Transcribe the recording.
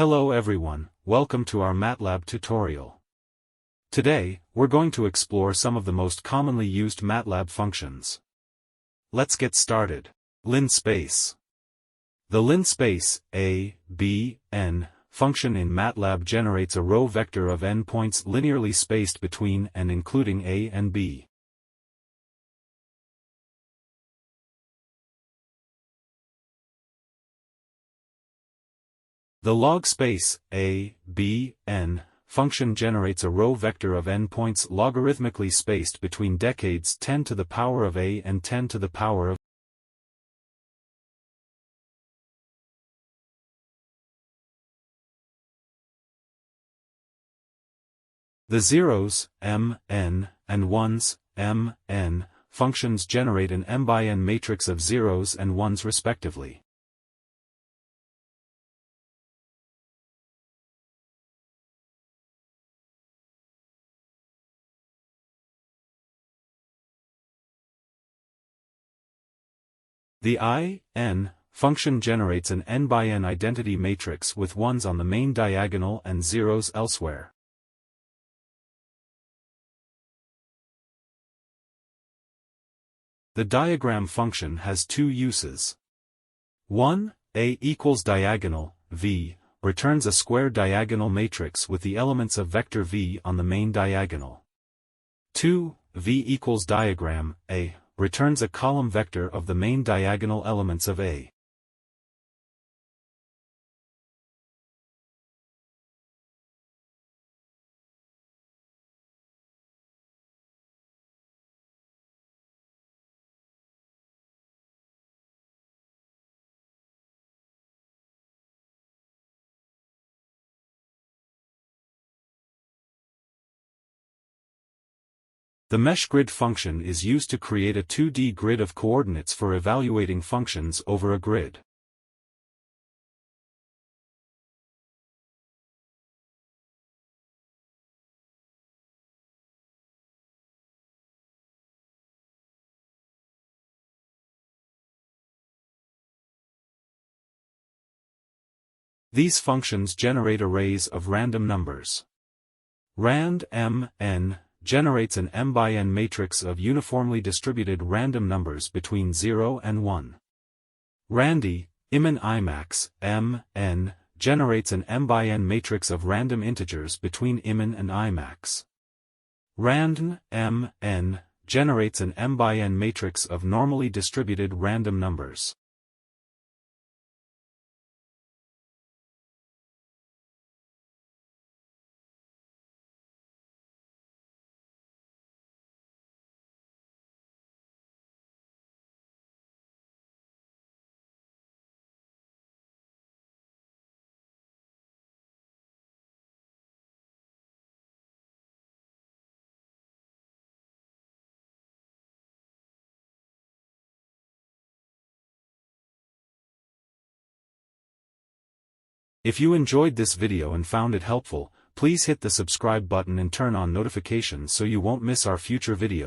Hello everyone, welcome to our MATLAB tutorial. Today, we're going to explore some of the most commonly used MATLAB functions. Let's get started. Linspace. The linspace, a, b, n, function in MATLAB generates a row vector of n points linearly spaced between and including a and b. The logspace, a, b, n, function generates a row vector of n points logarithmically spaced between decades 10 to the power of a and 10 to the power of. The zeros, m, n, and ones, m, n, functions generate an m by n matrix of zeros and ones respectively. The I, n, function generates an n by n identity matrix with ones on the main diagonal and zeros elsewhere. The diagram function has two uses. 1. A equals diagonal, v, returns a square diagonal matrix with the elements of vector v on the main diagonal. 2. V equals diagram, a, returns a column vector of the main diagonal elements of A. The meshgrid function is used to create a 2D grid of coordinates for evaluating functions over a grid. These functions generate arrays of random numbers. Rand m, n, generates an m by n matrix of uniformly distributed random numbers between 0 and 1. Randi, im imax, m, n, generates an m by n matrix of random integers between im and imax. Randn, m, n, generates an m by n matrix of normally distributed random numbers. If you enjoyed this video and found it helpful, please hit the subscribe button and turn on notifications so you won't miss our future videos.